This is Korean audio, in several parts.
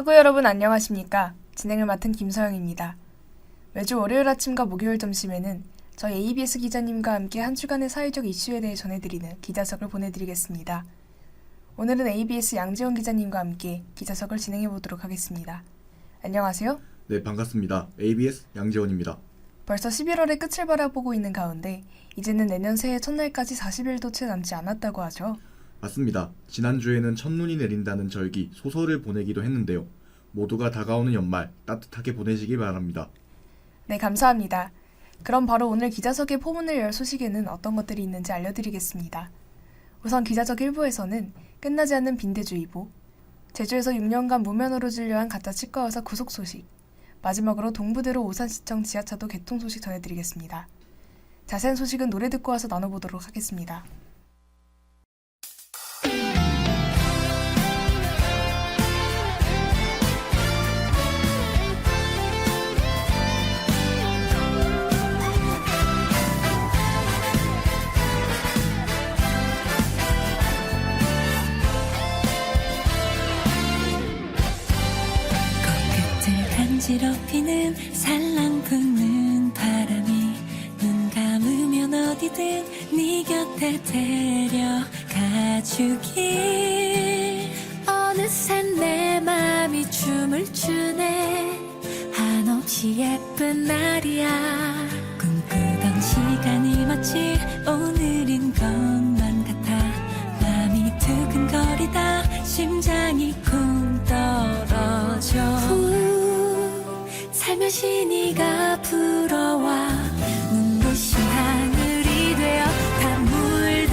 학우 여러분 안녕하십니까? 진행을 맡은 김서영입니다. 매주 월요일 아침과 목요일 점심에는 저희 ABS 기자님과 함께 한 주간의 사회적 이슈에 대해 전해드리는 기자석을 보내드리겠습니다. 오늘은 ABS 양재원 기자님과 함께 기자석을 진행해보도록 하겠습니다. 안녕하세요. 네, 반갑습니다. ABS 양재원입니다. 벌써 11월의 끝을 바라보고 있는 가운데 이제는 내년 새해 첫날까지 40일도 채 남지 않았다고 하죠. 맞습니다. 지난주에는 첫눈이 내린다는 절기 소설을 보내기도 했는데요. 모두가 다가오는 연말 따뜻하게 보내시길 바랍니다. 네, 감사합니다. 그럼 바로 오늘 기자석의 포문을 열 소식에는 어떤 것들이 있는지 알려드리겠습니다. 우선 기자석 1부에서는 끝나지 않는 빈대주의보, 제주에서 6년간 무면허로 진료한 가짜 치과 의사 구속 소식, 마지막으로 동부대로 오산시청 지하차도 개통 소식 전해드리겠습니다. 자세한 소식은 노래 듣고 와서 나눠보도록 하겠습니다. 간지럽히는 살랑 부는 바람이 눈 감으면 어디든 네 곁에 데려가주길 어느새 내 맘이 춤을 추네 한없이 예쁜 날이야 꿈꾸던 시간이 마치 오늘인 것만 같아 맘이 두근거리다 심장이 쿵 떨어져 살며시 네가 불어와 눈부신 하늘이 되어 다 물들어가요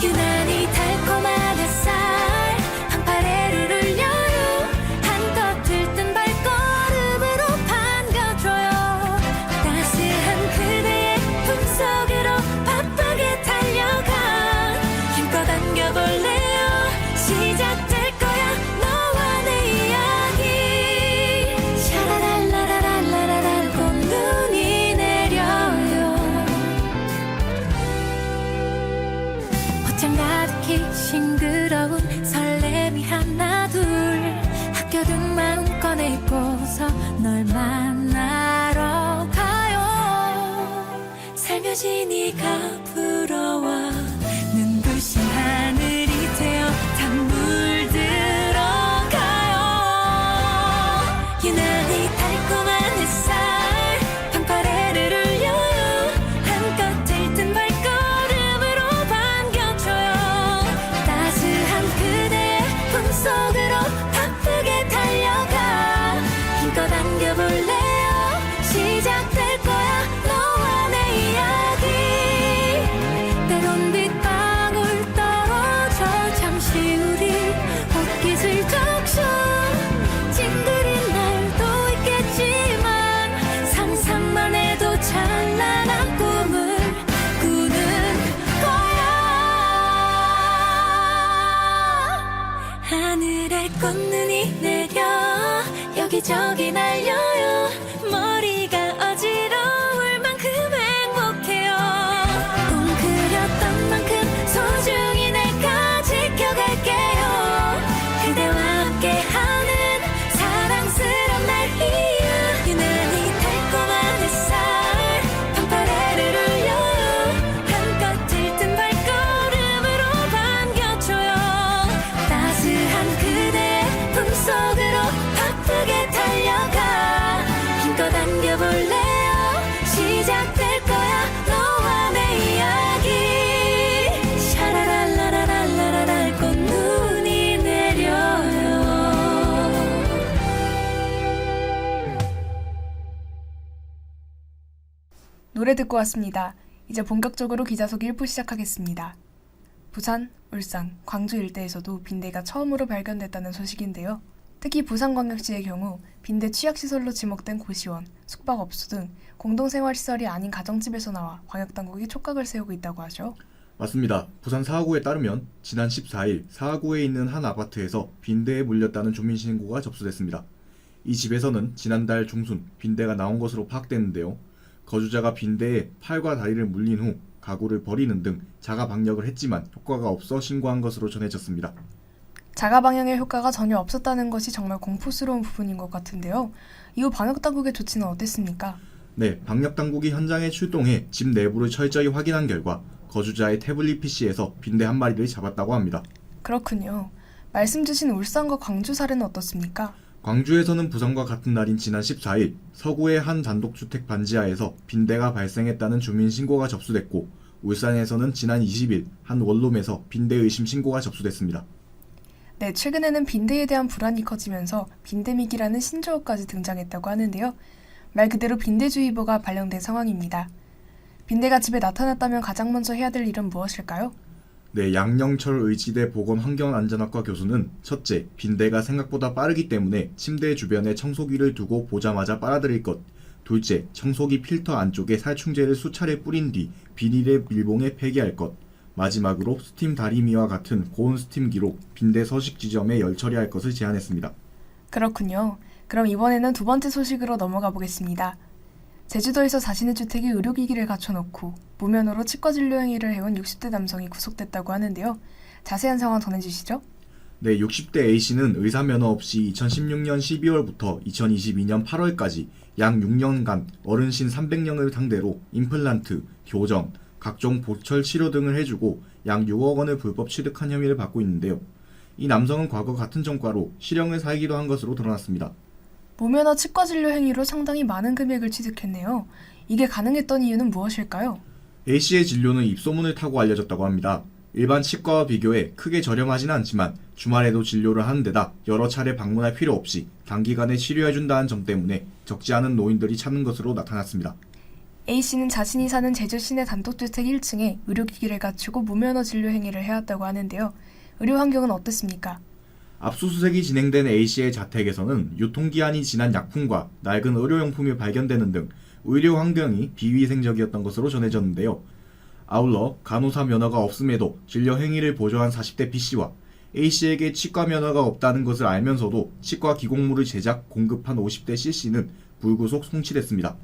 유난히 달콤한 햇살 한파래를 울려요 한껏 들뜬 발걸음으로 반겨줘요 따스한 그대의 품속으로 바쁘게 달려가 힘껏 안겨볼래요 시작될 거야 너와 내 싱그러운 설렘이 하나 둘 아껴둔 마음껏 내입고서 널 만나러 가요 살며시 네가 불어와 눈부신 하늘이 되어 다 물들어가요 유난히 달콤한 햇살 방파래를 울려요 한껏 들뜬 발걸음으로 반겨줘요 따스한 그대의 품속으로 바쁘게 달려가 힘껏 안겨볼래요 시작될 거야 너와 내 이야기 때론 빗방울 떨어져 잠시 우리 옷깃을 적셔 찡그린 날도 있겠지만 상상만 해도 찬란한 꿈을 꾸는 거야 하늘에 꽃눈이 내려 여기저기 날려요 머리가 어지러울 만큼 행복해요 웅크렸던 만큼 소중히 내가 지켜갈게요 그대와 함께하는 사랑스러운 날이야 유난히 달콤한 햇살 방파래를 울려요 한껏 들뜬 발걸음으로 반겨줘요 따스한 그대의 품속으로 바쁘게 달려가 힘껏 안겨볼래요 시작될 거야 너와 내 이야기 샤라랄라라랄라랄 꽃눈이 내려요 노래 듣고 왔습니다. 이제 본격적으로 기자석 1부 시작하겠습니다. 부산, 울산, 광주 일대에서도 빈대가 처음으로 발견됐다는 소식인데요. 특히 부산광역시의 경우 빈대 취약시설로 지목된 고시원, 숙박업소 등 공동생활시설이 아닌 가정집에서 나와 광역당국이 촉각을 세우고 있다고 하죠. 맞습니다. 부산 사하구에 따르면 지난 14일 사하구에 있는 한 아파트에서 빈대에 물렸다는 주민신고가 접수됐습니다. 이 집에서는 지난달 중순 빈대가 나온 것으로 파악됐는데요. 거주자가 빈대에 팔과 다리를 물린 후 가구를 버리는 등 자가 방역을 했지만 효과가 없어 신고한 것으로 전해졌습니다. 자가 방역의 효과가 전혀 없었다는 것이 정말 공포스러운 부분인 것 같은데요. 이후 방역당국의 조치는 어땠습니까? 네, 방역당국이 현장에 출동해 집 내부를 철저히 확인한 결과 거주자의 태블릿 PC에서 빈대 한 마리를 잡았다고 합니다. 그렇군요. 말씀 주신 울산과 광주 사례는 어떻습니까? 광주에서는 부산과 같은 날인 지난 14일 서구의 한 단독주택 반지하에서 빈대가 발생했다는 주민 신고가 접수됐고, 울산에서는 지난 20일 한 원룸에서 빈대 의심 신고가 접수됐습니다. 네, 최근에는 빈대에 대한 불안이 커지면서 빈대믹이라는 신조어까지 등장했다고 하는데요. 말 그대로 빈대주의보가 발령된 상황입니다. 빈대가 집에 나타났다면 가장 먼저 해야 될 일은 무엇일까요? 네, 양영철 의지대 보건환경안전학과 교수는 첫째, 빈대가 생각보다 빠르기 때문에 침대 주변에 청소기를 두고 보자마자 빨아들일 것. 둘째, 청소기 필터 안쪽에 살충제를 수차례 뿌린 뒤 비닐에 밀봉해 폐기할 것. 마지막으로 스팀 다리미와 같은 고온 스팀기로 빈대 서식 지점에 열 처리할 것을 제안했습니다. 그렇군요. 그럼 이번에는 두 번째 소식으로 넘어가 보겠습니다. 제주도에서 자신의 주택에 의료기기를 갖춰놓고 무면허로 치과 진료 행위를 해온 60대 남성이 구속됐다고 하는데요. 자세한 상황 전해주시죠. 네, 60대 A씨는 의사 면허 없이 2016년 12월부터 2022년 8월까지 약 6년간 어르신 300명을 상대로 임플란트, 교정, 각종 보철 치료 등을 해주고 약 6억 원을 불법 취득한 혐의를 받고 있는데요. 이 남성은 과거 같은 전과로 실형을 살기도 한 것으로 드러났습니다. 무면허 치과 진료 행위로 상당히 많은 금액을 취득했네요. 이게 가능했던 이유는 무엇일까요? A씨의 진료는 입소문을 타고 알려졌다고 합니다. 일반 치과와 비교해 크게 저렴하진 않지만 주말에도 진료를 하는 데다 여러 차례 방문할 필요 없이 단기간에 치료해준다는 점 때문에 적지 않은 노인들이 찾는 것으로 나타났습니다. A씨는 자신이 사는 제주 시내 단독주택 1층에 의료기기를 갖추고 무면허 진료 행위를 해왔다고 하는데요. 의료 환경은 어땠습니까? 압수수색이 진행된 A씨의 자택에서는 유통기한이 지난 약품과 낡은 의료용품이 발견되는 등 의료 환경이 비위생적이었던 것으로 전해졌는데요. 아울러 간호사 면허가 없음에도 진료 행위를 보조한 40대 B씨와 A씨에게 치과 면허가 없다는 것을 알면서도 치과 기공물을 제작, 공급한 50대 C씨는 불구속 송치됐습니다.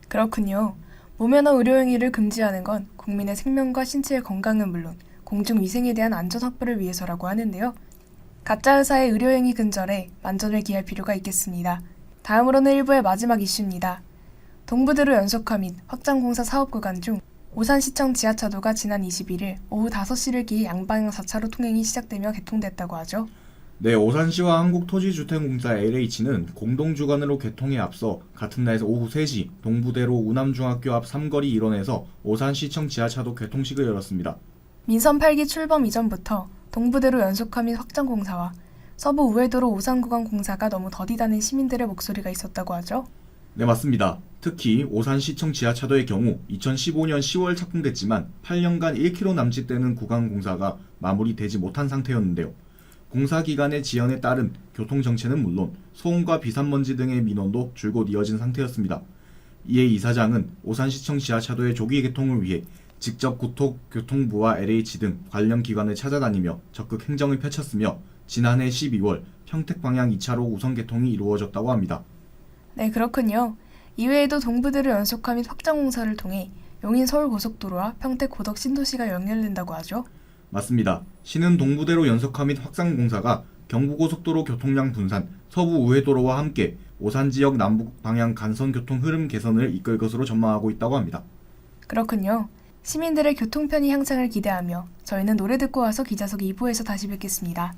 그렇군요. 무면허 의료 행위를 금지하는 건 국민의 생명과 신체의 건강은 물론 공중위생에 대한 안전 확보를 위해서라고 하는데요. 가짜 의사의 의료행위 근절에 만전을 기할 필요가 있겠습니다. 다음으로는 일부의 마지막 이슈입니다. 동부대로 연속화 및 확장공사 사업구간 중 오산시청 지하차도가 지난 21일 오후 5시를 기해 양방향 4차로 통행이 시작되며 개통됐다고 하죠. 네, 오산시와 한국토지주택공사 LH는 공동주관으로 개통에 앞서 같은 날 오후 3시 동부대로 우남중학교 앞 삼거리 일원에서 오산시청 지하차도 개통식을 열었습니다. 민선 8기 출범 이전부터 동부대로 연속화 및 확장공사와 서부 우회도로 오산구간 공사가 너무 더디다는 시민들의 목소리가 있었다고 하죠. 네, 맞습니다. 특히 오산시청 지하차도의 경우 2015년 10월 착공됐지만 8년간 1km 남짓되는 구간 공사가 마무리되지 못한 상태였는데요. 공사 기간의 지연에 따른 교통정체는 물론 소음과 비산먼지 등의 민원도 줄곧 이어진 상태였습니다. 이에 이사장은 오산시청 지하차도의 조기 개통을 위해 직접 국토교통부와 LH 등 관련 기관을 찾아다니며 적극 행정을 펼쳤으며 지난해 12월 평택 방향 2차로 우선 개통이 이루어졌다고 합니다. 네, 그렇군요. 이외에도 동부대로 연속화 및 확장공사를 통해 용인 서울고속도로와 평택 고덕 신도시가 연결된다고 하죠. 맞습니다. 시는 동부대로 연속화 및 확장 공사가 경부고속도로 교통량 분산, 서부 우회도로와 함께 오산 지역 남북 방향 간선 교통 흐름 개선을 이끌 것으로 전망하고 있다고 합니다. 그렇군요. 시민들의 교통 편의 향상을 기대하며 저희는 노래 듣고 와서 기자석 2부에서 다시 뵙겠습니다.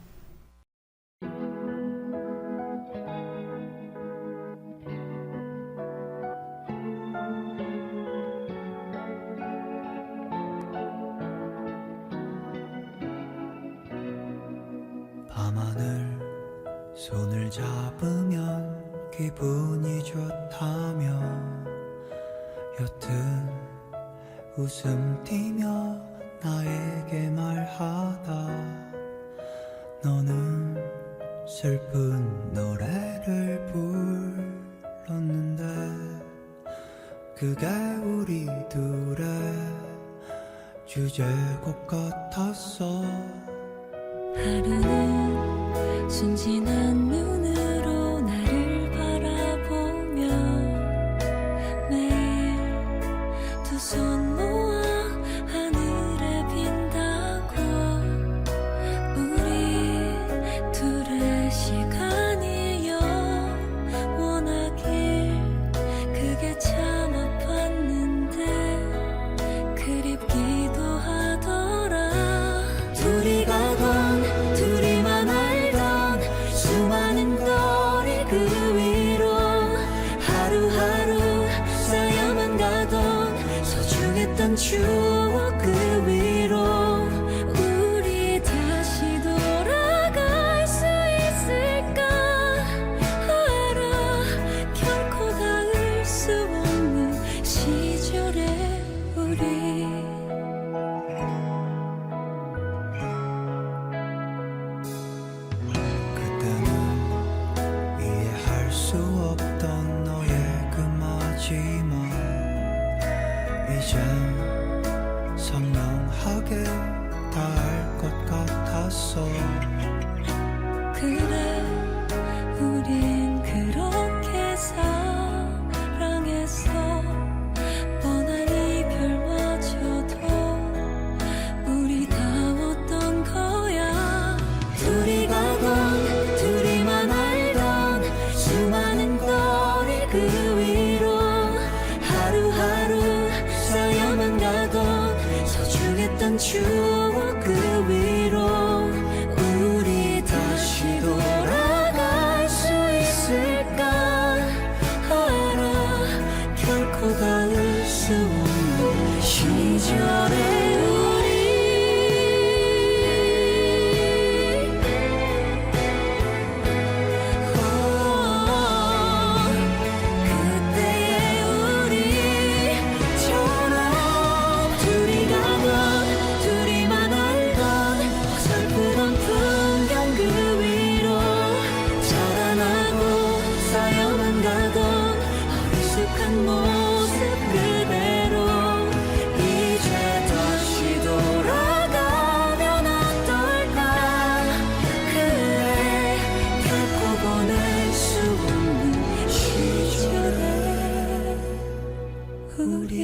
밤하늘 손을 잡으면 기분이 좋다며 여튼 웃음 띠며 나에게 말하다 너는 슬픈 노래를 불렀는데 그게 우리 둘의 주제곡 같았어 하루는 순진한 눈으로 나를 바라보며 매일 두 손 모아 하늘에 빈다고 우리 소중했던 추억 그 위로 우리 다시 돌아갈 수 있을까 알아 결코 닿을 수 없는 시절의 우리 그때는 이해할 수 없던 너의 그 마지막 이젠 선명하게 다 알 것 같았어 그래 우린 그렇게 사랑했어 뻔한 이별마저도 우리다웠던 거야 둘이 가던 둘이만 알던 수많은 거리 그 위로 하루하루 쌓여만 가던 소중했던 추억 그 위로 우리 다시 돌아갈 수 있을까 알아 결코 닿을 수 없는 시절의 우리 그때의 우리처럼 둘이 가던 둘이만 알던 어설프던 풍경 그 위로 자라나고 쌓여만 가던 어리숙한 모습 그대로 이제 다시 돌아가면 어떨까 그래 결코 보낼 수 없는 시절의 우리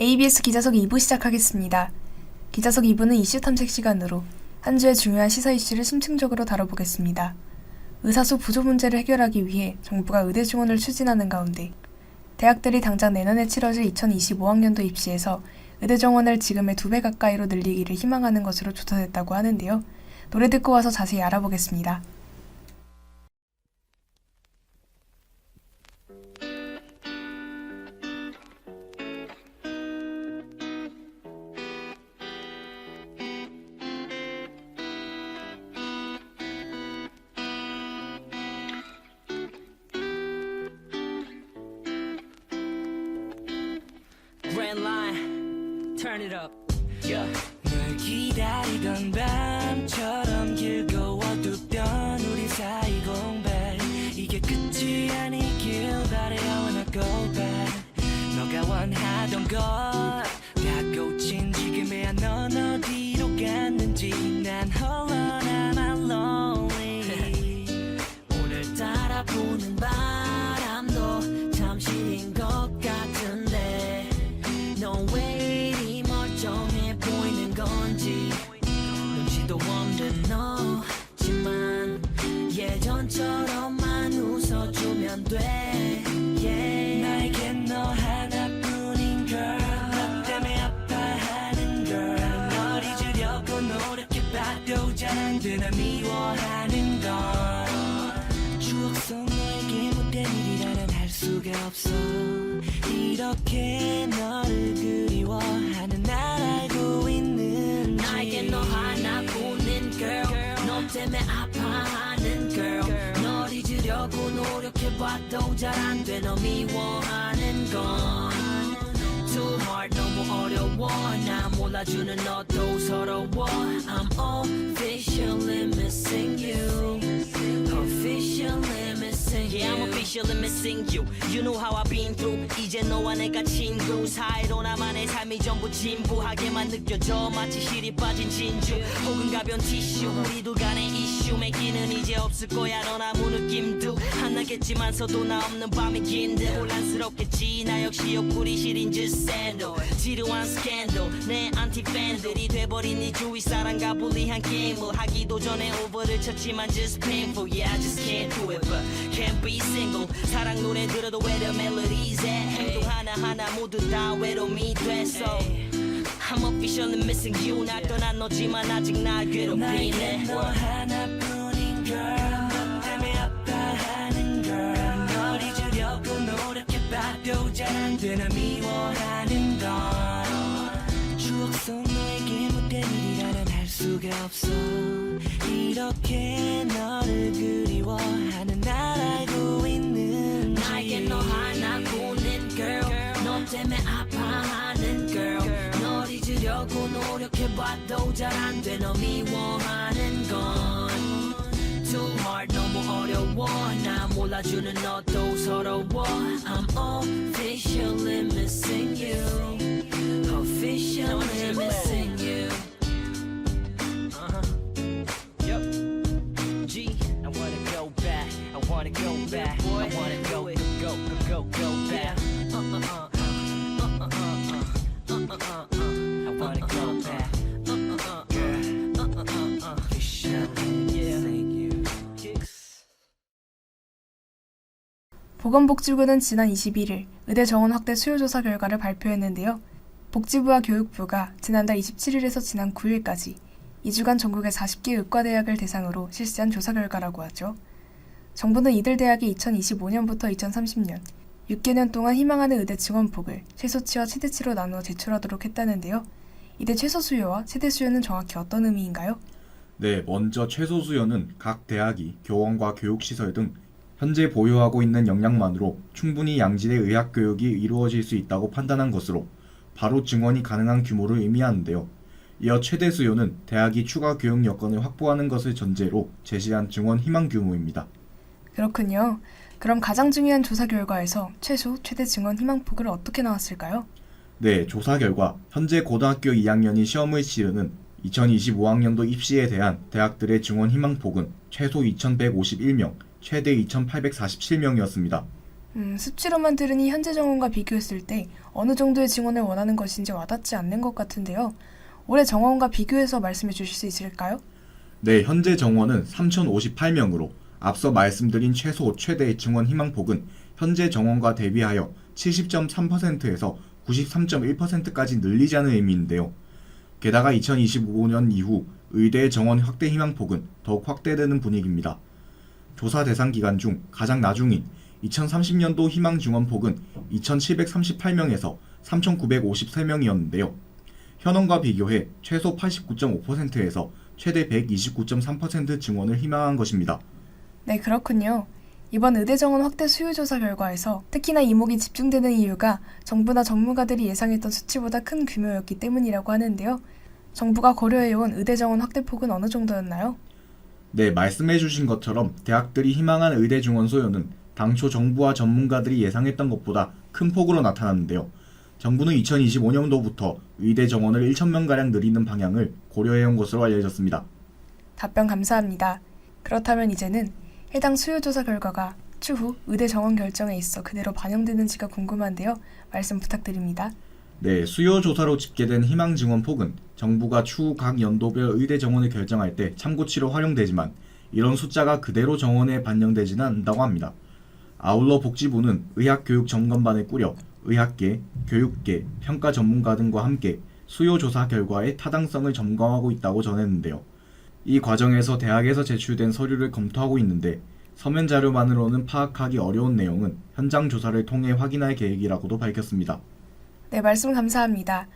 ABS 기자석 2부 시작하겠습니다. 기자석 2부는 이슈 탐색 시간으로 한 주의 중요한 시사 이슈를 심층적으로 다뤄보겠습니다. 의사수 부조 문제를 해결하기 위해 정부가 의대 증원을 추진하는 가운데 대학들이 당장 내년에 치러질 2025학년도 입시에서 의대 정원을 지금의 2배 가까이로 늘리기를 희망하는 것으로 조사됐다고 하는데요. 노래 듣고 와서 자세히 알아보겠습니다. Grand line, turn it up. Yeah. 널 기다리던 밤처럼 길고 어둡던 우리 사이 공백 이게 끝이 아니길 바래 I wanna go back 너가 원하던 것 다 고친 지금에야 넌 어디로 갔는지 난 홀로 남아 lonely 오늘따라 부는 바람도 잠시인 것 같은데 넌 왜 이리 멀쩡해 보이는 건지 눈치도 없는 너지만 예전처럼만 웃어주면 돼 yeah. 나에겐 너 하나뿐인 girl 너 때문에 아파하는 girl 널 잊으려고 노력해봐도 잘 안 되나 미워하는 건 추억 속 너에게 못된 일이라는 할 수가 없어 이렇게 너를 그리워하는 날 알고 있는지 나에겐 너 하나뿐인 girl 너 때문에 아파하는 girl 널 잊으려고 노력해봐도 잘 안 돼 너 미워하는 건 Too hard 너무 어려워 나 몰라주는 너도 서러워 I'm officially missing you Officially missing you Yeah I'm officially missing you You know how I've been through 이제 너와 내가 친구 사이로 나만의 삶이 전부 진부하게만 느껴져 마치 실이 빠진 진주 혹은 가벼운 티슈 우리도 간의 이슈 맺기는 이제 없을 거야 넌 아무 느낌도 안 나겠지만서도 나 없는 밤이 긴데 혼란스럽겠지 나 역시 옆구리 시린 just 샌들 지루한 스캔들 내 안티팬들이 돼버린 네 주위 사람과 불리한 게임을 하기도 전에 오버를 쳤지만 just painful Yeah I just can't do it but can't be single 사랑 노래 들어도 where the melodies at 행동 하나하나 모두 다 외로움이 됐어 I'm officially missing you 날 떠난 너지만 아직 날 괴롭히네 너 하나뿐인 girl 너 때문에 아파하는 girl 널 잊으려고 노력해봐도 잘 안 되나 미워하는 건 추억 속 너에게 못된 일이라면 할 수가 없어 이렇게 너를 그리워하는 날 알고 있는지 나에겐 너 하나뿐인 girl 너 때문에 아파하는 girl 널 잊으려고 노력해봐도 잘 안 돼 너 미워하는 건 Too hard 너무 어려워 나 몰라주는 너도 서러워 I'm officially missing you Officially missing you Yep. G, I wanna go back. I wanna go back. I wanna go back. I wanna go back. 보건복지부는 지난 21일 의대 정원 확대 수요 조사 결과를 발표했는데요. 복지부와 교육부가 지난달 27일에서 지난 9일까지 2주간 전국의 40개 의과대학을 대상으로 실시한 조사 결과라고 하죠. 정부는 이들 대학이 2025년부터 2030년 6개년 동안 희망하는 의대 증원폭을 최소치와 최대치로 나누어 제출하도록 했다는데요. 이대 최소 수요와 최대 수요는 정확히 어떤 의미인가요? 네, 먼저 최소 수요는 각 대학이 교원과 교육시설 등 현재 보유하고 있는 역량만으로 충분히 양질의 의학교육이 이루어질 수 있다고 판단한 것으로 바로 증원이 가능한 규모를 의미하는데요. 이어 최대 수요는 대학이 추가 교육 여건을 확보하는 것을 전제로 제시한 증원 희망 규모입니다. 그렇군요. 그럼 가장 중요한 조사 결과에서 최소, 최대 증원 희망폭을 어떻게 나왔을까요? 네, 조사 결과 현재 고등학교 2학년이 시험을 치르는 2025학년도 입시에 대한 대학들의 증원 희망폭은 최소 2,151명, 최대 2,847명이었습니다. 수치로만 들으니 현재 정원과 비교했을 때 어느 정도의 증원을 원하는 것인지 와닿지 않는 것 같은데요. 올해 정원과 비교해서 말씀해 주실 수 있을까요? 네, 현재 정원은 3,058명으로 앞서 말씀드린 최소, 최대 증원 희망폭은 현재 정원과 대비하여 70.3%에서 93.1%까지 늘리자는 의미인데요. 게다가 2025년 이후 의대 정원 확대 희망폭은 더욱 확대되는 분위기입니다. 조사 대상 기간 중 가장 나중인 2030년도 희망 증원폭은 2,738명에서 3,953명이었는데요. 현원과 비교해 최소 89.5%에서 최대 129.3% 증원을 희망한 것입니다. 네, 그렇군요. 이번 의대 정원 확대 수요 조사 결과에서 특히나 이목이 집중되는 이유가 정부나 전문가들이 예상했던 수치보다 큰 규모였기 때문이라고 하는데요. 정부가 고려해온 의대 정원 확대폭은 어느 정도였나요? 네, 말씀해 주신 것처럼 대학들이 희망한 의대 증원 소요는 당초 정부와 전문가들이 예상했던 것보다 큰 폭으로 나타났는데요. 정부는 2025년도부터 의대 정원을 1,000명가량 늘리는 방향을 고려해온 것으로 알려졌습니다. 답변 감사합니다. 그렇다면 이제는 해당 수요 조사 결과가 추후 의대 정원 결정에 있어 그대로 반영되는지가 궁금한데요. 말씀 부탁드립니다. 네, 수요 조사로 집계된 희망 증원 폭은 정부가 추후 각 연도별 의대 정원을 결정할 때 참고치로 활용되지만 이런 숫자가 그대로 정원에 반영되지는 않는다고 합니다. 아울러 복지부는 의학교육점검반을 꾸려 의학계, 교육계, 평가 전문가 등과 함께 수요 조사 결과의 타당성을 점검하고 있다고 전했는데요. 이 과정에서 대학에서 제출된 서류를 검토하고 있는데 서면 자료만으로는 파악하기 어려운 내용은 현장 조사를 통해 확인할 계획이라고도 밝혔습니다. 네, 말씀 감사합니다.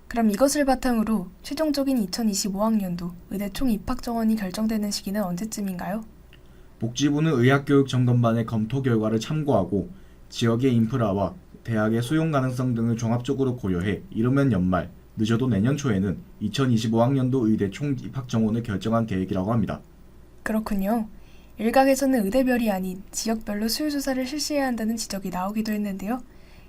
그럼 이것을 바탕으로 최종적인 2025학년도 의대 총 입학 정원이 결정되는 시기는 언제쯤인가요? 복지부는 의학교육점검반의 검토 결과를 참고하고 지역의 인프라와 대학의 수용 가능성 등을 종합적으로 고려해 이르면 연말, 늦어도 내년 초에는 2025학년도 의대 총 입학 정원을 결정한 계획이라고 합니다. 그렇군요. 일각에서는 의대별이 아닌 지역별로 수요 조사를 실시해야 한다는 지적이 나오기도 했는데요.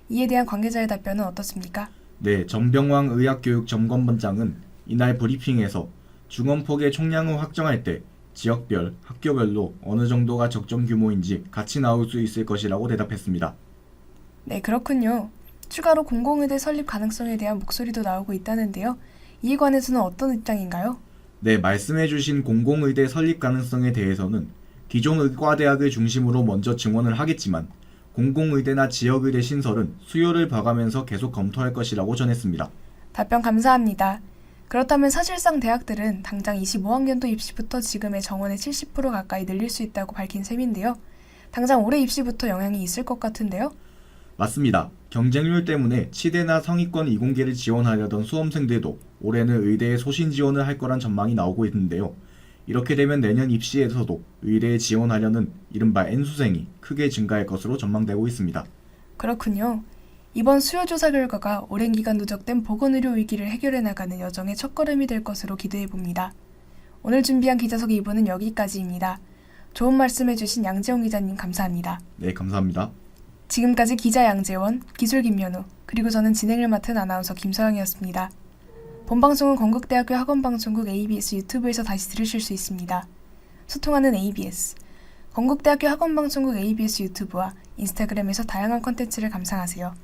이에 대한 관계자의 답변은 어떻습니까? 네, 전병왕 의학교육점검반장은 이날 브리핑에서 증원폭의 총량을 확정할 때 지역별, 학교별로 어느 정도가 적정 규모인지 같이 나올 수 있을 것이라고 대답했습니다. 네, 그렇군요. 추가로 공공의대 설립 가능성에 대한 목소리도 나오고 있다는데요. 이에 관해서는 어떤 입장인가요? 네, 말씀해주신 공공의대 설립 가능성에 대해서는 기존 의과대학을 중심으로 먼저 증원을 하겠지만 공공의대나 지역의대 신설은 수요를 봐가면서 계속 검토할 것이라고 전했습니다. 답변 감사합니다. 그렇다면 사실상 대학들은 당장 25학년도 입시부터 지금의 정원의 70% 가까이 늘릴 수 있다고 밝힌 셈인데요. 당장 올해 입시부터 영향이 있을 것 같은데요. 맞습니다. 경쟁률 때문에 치대나 상위권 이공계를 지원하려던 수험생들도 올해는 의대에 소신 지원을 할 거란 전망이 나오고 있는데요. 이렇게 되면 내년 입시에서도 의대에 지원하려는 이른바 N수생이 크게 증가할 것으로 전망되고 있습니다. 그렇군요. 이번 수요조사 결과가 오랜 기간 누적된 보건의료 위기를 해결해 나가는 여정의 첫걸음이 될 것으로 기대해 봅니다. 오늘 준비한 기자석 2부는 여기까지입니다. 좋은 말씀 해주신 양재원 기자님 감사합니다. 네, 감사합니다. 지금까지 기자 양재원, 기술 김연우, 그리고 저는 진행을 맡은 아나운서 김서영이었습니다. 본방송은 건국대학교 학원방송국 ABS 유튜브에서 다시 들으실 수 있습니다. 소통하는 ABS, 건국대학교 학원방송국 ABS 유튜브와 인스타그램에서 다양한 콘텐츠를 감상하세요.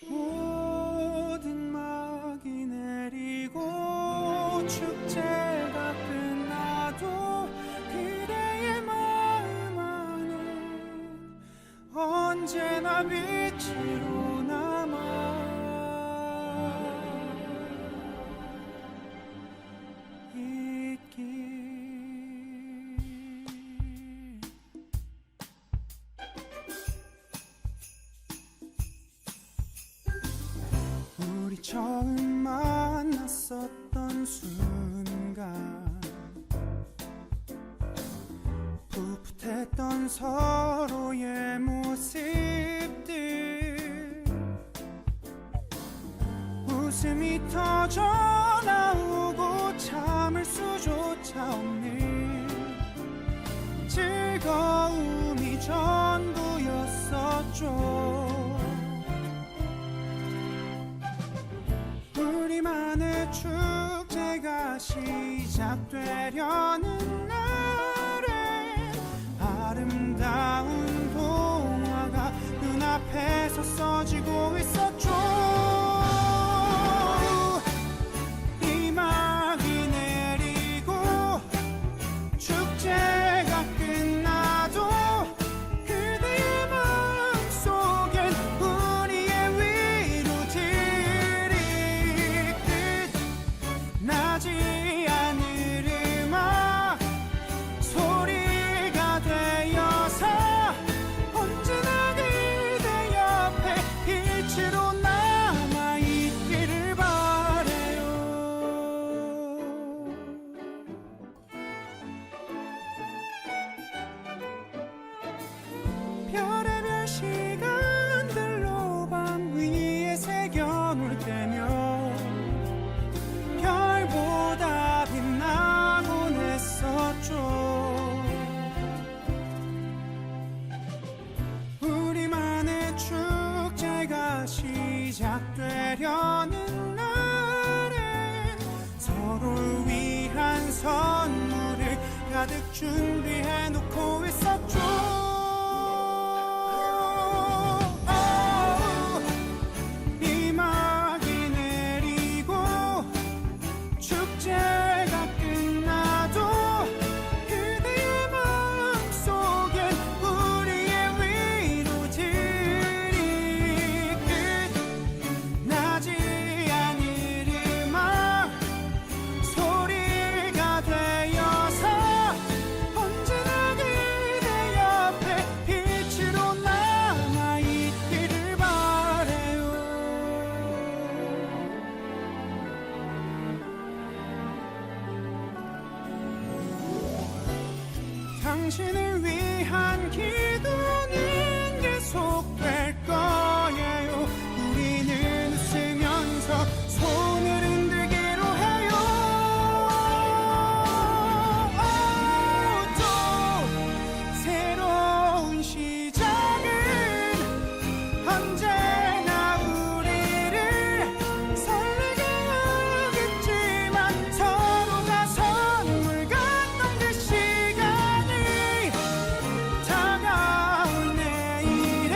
모든 막이 내리고 축제가 끝나도 그대의 마음 안에 언제나 빛으로 남아 있길. 우리 처음 만났었던 순간 풋풋했던 서로의 모습들 웃음이 터져 나오고 참을 수조차 없는 즐거움이 전부였었죠. 우리만의 축제가 시작되려는 날에 아름다운 동화가 눈앞에서 써지고 있었죠. 이막이 내리고 축제가 끝나도 그대의 마음속엔 우리의 위로들이 나지 않을 음악 소리가 되어서 언제나 그대 옆에 빛으로 남아있기를 바래요. 별의별 시간들로 밤 위에 새겨놓을 때면 별보다 빛나곤 했었죠. 우리만의 축제가 시작되려는 날에 서로를 위한 선물을 가득 준비해놓고 있었죠. 이막이 내리고 축제가 끝나도 그대의 마음속엔 우리의 위로들이 끝나지 않을 음악 소리가 되어서 언제나 그대 옆에 빛으로 남아있기를 바래요. 당신을 위한 기도는 계속될 거예요. 우리는 웃으면서 손을 흔들기로 해요. 또 새로운 시작은 언제나 우리를 설레게 하겠지만 서로가 선물 같던 그 시간이 다가올 내일에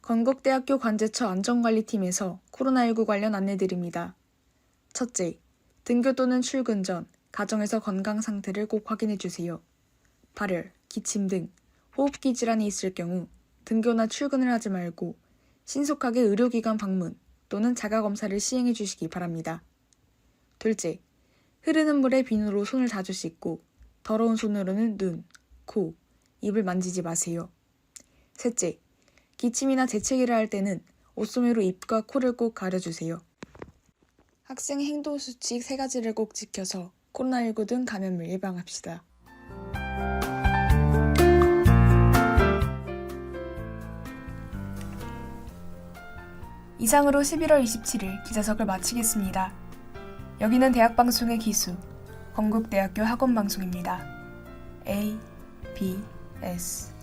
건국대학교 관제처 안전관리팀에서 코로나19 관련 안내드립니다. 첫째, 등교 또는 출근 전 가정에서 건강 상태를 꼭 확인해 주세요. 발열, 기침 등 호흡기 질환이 있을 경우 등교나 출근을 하지 말고 신속하게 의료기관 방문 또는 자가검사를 시행해 주시기 바랍니다. 둘째, 흐르는 물에 비누로 손을 자주 씻고 더러운 손으로는 눈, 코, 입을 만지지 마세요. 셋째, 기침이나 재채기를 할 때는 옷소매로 입과 코를 꼭 가려주세요. 학생 행동 수칙 3가지를 꼭 지켜서 코로나19 등 감염을 예방합시다. 이상으로 11월 27일 기자석을 마치겠습니다. 여기는 대학방송의 기수, 건국대학교 학원방송입니다. A, B, S